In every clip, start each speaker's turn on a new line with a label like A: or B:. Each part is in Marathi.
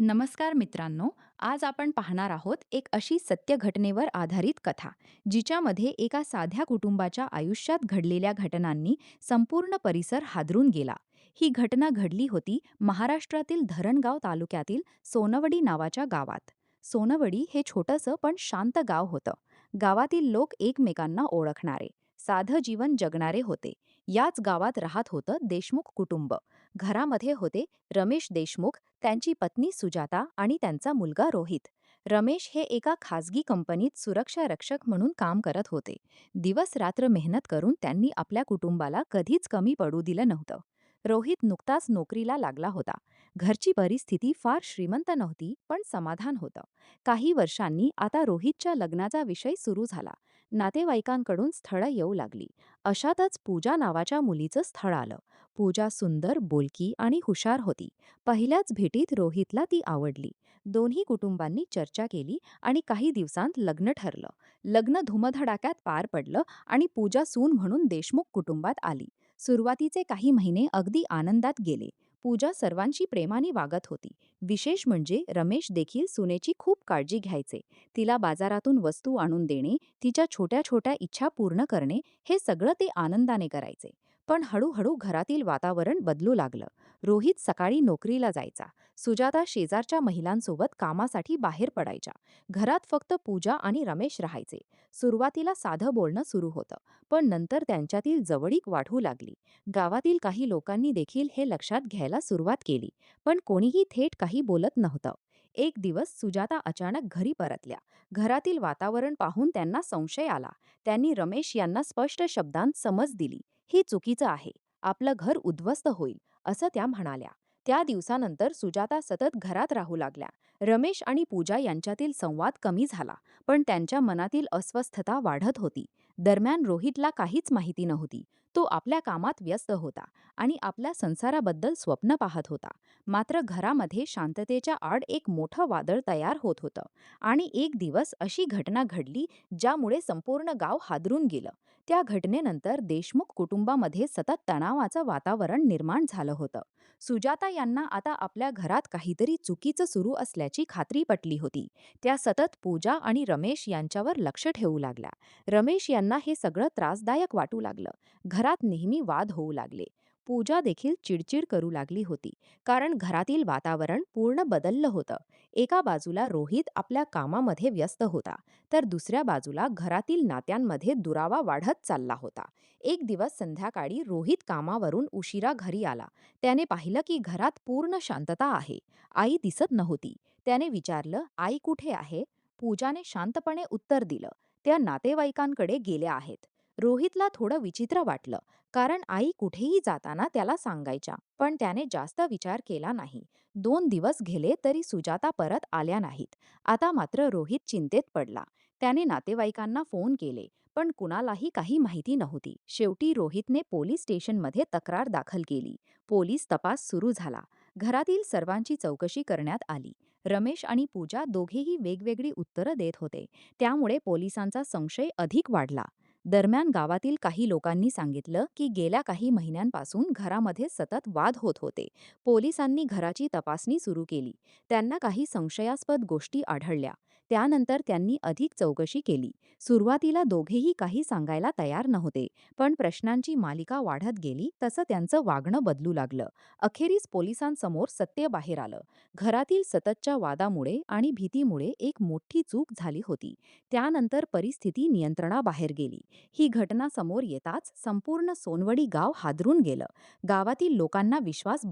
A: नमस्कार मित्रांनो. आज आपण पाहणार आहोत एक अशी सत्य घटनेवर आधारित कथा, जिच्यामध्ये एका साध्या कुटुंबाच्या आयुष्यात घडलेल्या घटनांनी संपूर्ण परिसर हादरून गेला. ही घटना घडली होती महाराष्ट्रातील धरणगाव तालुक्यातील सोनवडी नावाच्या गावात. सोनवडी हे छोटंसं पण शांत गाव होतं. गावातील लोक एकमेकांना ओळखणारे, साधं जीवन जगणारे होते. याच गावात राहत होतं देशमुख कुटुंब. घरामध्ये होते रमेश देशमुख, त्यांची पत्नी सुजाता आणि त्यांचा मुलगा रोहित. रमेश हे एका खासगी कंपनीत सुरक्षा रक्षक म्हणून काम करत होते. दिवस रात्र मेहनत करून त्यांनी आपल्या कुटुंबाला कधीच कमी पडू दिलं नव्हतं. रोहित नुकताच नोकरीला लागला होता. घरची परिस्थिती फार श्रीमंत नव्हती, पण समाधान होतं. काही वर्षांनी आता रोहितच्या लग्नाचा विषय सुरू झाला. नातेवाईकांकडून स्थळं येऊ लागली. अशातच पूजा नावाच्या मुलीचं स्थळ आलं. पूजा सुंदर, बोलकी आणि हुशार होती. पहिल्याच भेटीत रोहितला ती आवडली. दोन्ही कुटुंबांनी चर्चा केली आणि काही दिवसांत लग्न ठरलं. लग्न धुमधडाक्यात पार पडलं आणि पूजा सून म्हणून देशमुख कुटुंबात आली. सुरुवातीचे काही महिने अगदी आनंदात गेले. पूजा सर्वांशी प्रेमाने वागत होती. विशेष म्हणजे रमेश देखील सुनेची खूप काळजी घ्यायचे. तिला बाजारातून वस्तू आणून देणे, तिच्या छोट्या छोट्या इच्छा पूर्ण करणे, हे सगळं ते आनंदाने करायचे. पण हळूहळू घरातील वातावरण बदलू लागलं. रोहित सकाळी नोकरीला जायचा. सुजाता शेजारच्या महिलांसोबत कामासाठी बाहेर पडायच्या. घरात फक्त पूजा आणि रमेश राहायचे. सुरुवातीला साधं बोलणं सुरू होतं, पण नंतर त्यांच्यातील जवळीक वाढू लागली. गावातील काही लोकांनी देखील हे लक्षात घ्यायला सुरुवात केली, पण कोणीही थेट काही बोलत नव्हतं. एक दिवस सुजाता अचानक घरी परतल्या. घरातील वातावरण पाहून त्यांना संशय आला. त्यांनी रमेश यांना स्पष्ट शब्दांत समज दिली, "हे चुकीचं आहे. आपलं घर उद्ध्वस्त होईल," असं त्या म्हणाल्या. त्या दिवसानंतर सुजाता सतत घरात राहू लागल्या. रमेश आणि पूजा यांच्यातील संवाद कमी झाला, पण त्यांच्या मनातील अस्वस्थता वाढत होती. दरम्यान रोहितला काहीच माहिती नव्हती. तो आपल्या कामात व्यस्त होता आणि आपल्या संसाराबद्दल स्वप्न पाहत होता. मात्र घरामध्ये शांततेच्या आड एक मोठं वादळ तयार होत होतं. आणि एक दिवस अशी घटना घडली, ज्यामुळे संपूर्ण गाव हादरून गेलं. त्या घटनेनंतर देशमुख कुटुंबामध्ये सतत तणावाचं वातावरण निर्माण झालं होतं. सुजाता यांना आता आपल्या घरात काहीतरी चुकीचं सुरू असल्याची खात्री पटली होती. त्या सतत पूजा आणि रमेश यांच्यावर लक्ष ठेवू लागल्या. रमेश यांना हे सगळं त्रासदायक वाटू लागलं. घरात नेहमी वाद होऊ लागले. पूजा देखील चिडचिड करू लागली होती, कारण घरातील वातावरण पूर्ण बदललं होतं. एका बाजूला रोहित आपल्या कामामध्ये व्यस्त होता, तर दुसऱ्या बाजूला घरातील नात्यांमध्ये दुरावा वाढत चालला होता. एक दिवस संध्याकाळी रोहित कामावरून उशिरा घरी आला. त्याने पाहिलं की घरात पूर्ण शांतता आहे. आई दिसत नव्हती. त्याने विचारलं, "आई कुठे आहे?" पूजाने शांतपणे उत्तर दिलं, "त्या नातेवाईकांकडे गेल्या आहेत." रोहितला थोडं विचित्र वाटलं, कारण आई कुठेही जाताना त्याला सांगायच्या, पण त्याने जास्त विचार केला नाही. 2 दिवस गेले तरी सुजाता परत आल्या नाहीत. आता मात्र रोहित चिंतेत पडला. त्याने नातेवाईकांना फोन केले, पण कुणालाही काही माहिती नव्हती. शेवटी रोहितने पोलीस स्टेशनमध्ये तक्रार दाखल केली. पोलीस तपास सुरू झाला. घरातील सर्वांची चौकशी करण्यात आली. रमेश आणि पूजा दोघेही वेगवेगळी उत्तरं देत होते. त्यामुळे पोलिसांचा संशय अधिक वाढला. दरम्यान गावातील काही लोकांनी सांगितलं की गेल्या काही महिन्यांपासून घरामध्ये सतत वाद होत होते. पोलिसांनी घराची तपासणी सुरू केली. त्यांना काही संशयास्पद गोष्टी आढळल्या. त्यानंतर त्यांनी अधिक चौकशी केली. सुरुवातीला दोघेही काही सांगायला तयार नव्हते, पण प्रश्नांची मालिका वाढत गेली तसं त्यांचं वागणं बदलू लागलं. अखेरीस पोलिसांसमोर सत्य बाहेर आलं. घरातील सततच्या वादामुळे आणि भीतीमुळे एक मोठी चूक झाली होती. त्यानंतर परिस्थिती नियंत्रणाबाहेर गेली. ही घटना समोर येताच संपूर्ण सोनवडी गाव हादरून गेलं. गावातील लोकांना विश्वास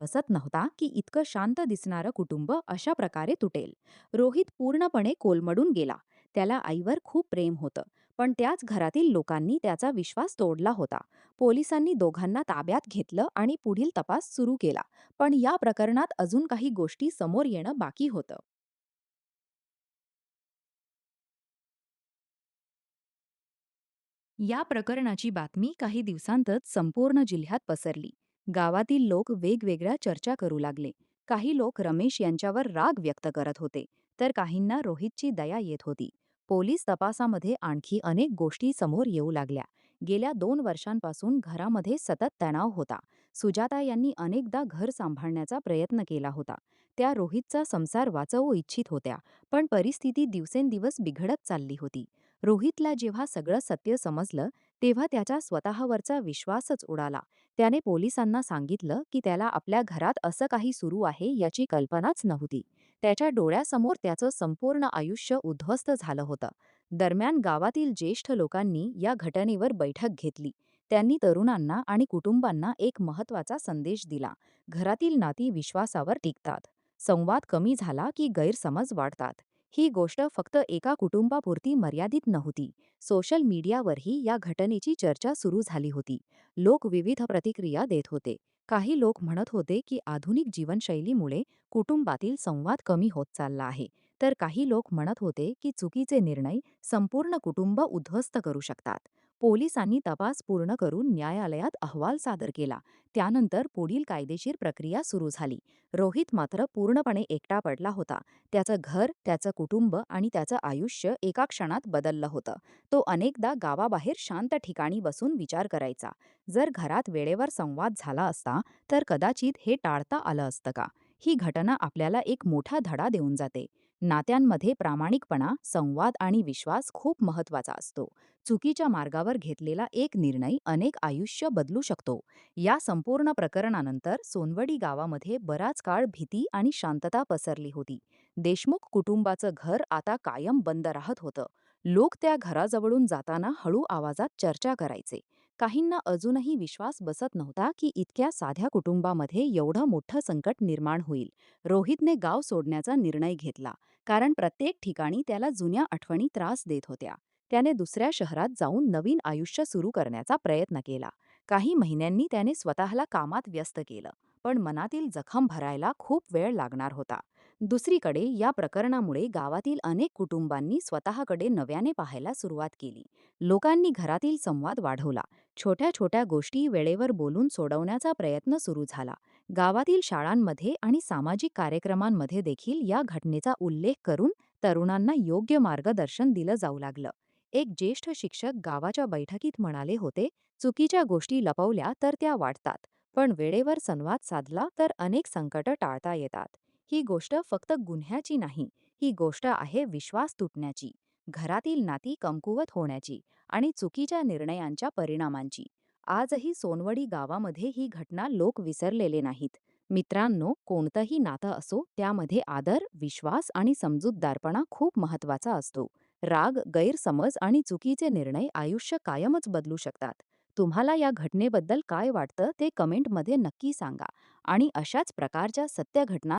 A: बसत नव्हता की इतकं शांत दिसणारं कुटुंब अशा प्रकारे तुटेल. रोहित पूर्णपणे कोलमडून गेला. त्याला आईवर खूप प्रेम होतं, पण त्याच घरातील लोकांनी त्याचा विश्वास तोडला होता. पोलिसांनी दोघांना ताब्यात घेतलं आणि पुढील तपास सुरू केला. पण या प्रकरणात अजून काही गोष्टी समोर येणं बाकी होतं. या प्रकरणाची बातमी काही दिवसांतच संपूर्ण जिल्ह्यात पसरली. गावातील लोक वेगवेगळ्या चर्चा करू लागले. काही लोक रमेश यांच्यावर राग व्यक्त करत होते, तर काहींना रोहितची दया येत होती. पोलीस तपासामध्ये आणखी अनेक गोष्टी समोर येऊ लागल्या. गेल्या 2 वर्षांपासून घरामध्ये सतत तणाव होता. सुजाता यांनी अनेकदा घर सांभाळण्याचा प्रयत्न केला होता. त्या रोहितचा संसार वाचवू इच्छित होत्या, पण परिस्थिती दिवसेंदिवस बिघडत चालली होती. रोहितला जेव्हा सगळं सत्य समजलं, तेव्हा त्याचा स्वतःवरचा विश्वासच उडाला. त्याने पोलिसांना सांगितलं की त्याला आपल्या घरात असं काही सुरू आहे याची कल्पनाच नव्हती. त्याच्या डोळ्यासमोर त्याचं संपूर्ण आयुष्य उद्ध्वस्त झालं होतं. दरम्यान गावातील ज्येष्ठ लोकांनी या घटनेवर बैठक घेतली. त्यांनी तरुणांना आणि कुटुंबांना एक महत्त्वाचा संदेश दिला. घरातील नाती विश्वासावर टिकतात. संवाद कमी झाला की गैरसमज वाढतात. ही गोष्ट फक्त एका कुटुंबापुरती मर्यादित नव्हती. सोशल मीडियावरही या घटनेची चर्चा सुरू झाली होती. लोक विविध प्रतिक्रिया देत होते. काही लोक म्हणत होते की आधुनिक जीवनशैलीमुळे कुटुंबातील संवाद कमी होत चालला आहे, तर काही लोक म्हणत होते की चुकीचे निर्णय संपूर्ण कुटुंब उद्ध्वस्त करू शकतात. पोलिसांनी तपास पूर्ण करून न्यायालयात अहवाल सादर केला. त्यानंतर पुढील कायदेशीर प्रक्रिया सुरू झाली. रोहित मात्र पूर्णपणे एकटा पडला होता. त्याचं घर, त्याचं कुटुंब आणि त्याचं आयुष्य एका क्षणात बदललं होतं. तो अनेकदा गावाबाहेर शांत ठिकाणी बसून विचार करायचा. जर घरात वेळेवर संवाद झाला असता, तर कदाचित हे टाळता आलं असतं का? ही घटना आपल्याला एक मोठा धडा देऊन जाते. नात्यांमध्ये प्रामाणिकपणा, संवाद आणि विश्वास खूप महत्त्वाचा असतो. चुकीच्या मार्गावर घेतलेला एक निर्णय अनेक आयुष्य बदलू शकतो. या संपूर्ण प्रकरणानंतर सोनवडी गावामध्ये बराच काळ भीती आणि शांतता पसरली होती. देशमुख कुटुंबाचं घर आता कायम बंद राहत होतं. लोक त्या घराजवळून जाताना हळू आवाजात चर्चा करायचे. काहींना अजूनही विश्वास बसत नव्हता की इतक्या साध्या कुटुंबामध्ये एवढं मोठं संकट निर्माण होईल. रोहितने गाव सोडण्याचा निर्णय घेतला, कारण प्रत्येक ठिकाणी त्याला जुन्या आठवणी त्रास देत होत्या. त्याने दुसऱ्या शहरात जाऊन नवीन आयुष्य सुरू करण्याचा प्रयत्न केला. काही महिन्यांनी त्याने स्वतःला कामात व्यस्त केलं, पण मनातील जखम भरायला खूप वेळ लागणार होता. दुसरीकडे या प्रकरणामुळे गावातील अनेक कुटुंबांनी स्वतःकडे नव्याने पाहायला सुरुवात केली. लोकांनी घरातील संवाद वाढवला. छोट्या छोट्या गोष्टी वेळेवर बोलून सोडवण्याचा प्रयत्न सुरू झाला. गावातील शाळांमध्ये आणि सामाजिक कार्यक्रमांमध्ये देखील या घटनेचा उल्लेख करून तरुणांना योग्य मार्गदर्शन दिलं जाऊ लागलं. एक ज्येष्ठ शिक्षक गावाच्या बैठकीत म्हणाले होते, चुकीच्या गोष्टी लपवल्या तर त्या वाढतात, पण वेळेवर संवाद साधला तर अनेक संकटं टाळता येतात. ही गोष्ट फक्त गुन्ह्याची नाही, ही गोष्ट आहे विश्वास तुटण्याची, घरातील नाती कमकुवत होण्याची आणि चुकीच्या निर्णयांच्या परिणामांची. आजही सोनवडी गावामध्ये ही घटना लोक विसरलेले नाहीत. मित्रांनो, कोणतंही नातं असो, त्यामध्ये आदर, विश्वास आणि समजूतदारपणा खूप महत्त्वाचा असतो. राग, गैरसमज आणि चुकीचे निर्णय आयुष्य कायमच बदलू शकतात. तुम्हाला या घटनेबद्दल काय वाटतं ते कमेंटमध्ये नक्की सांगा. आणि अशाच प्रकारच्या सत्य घटना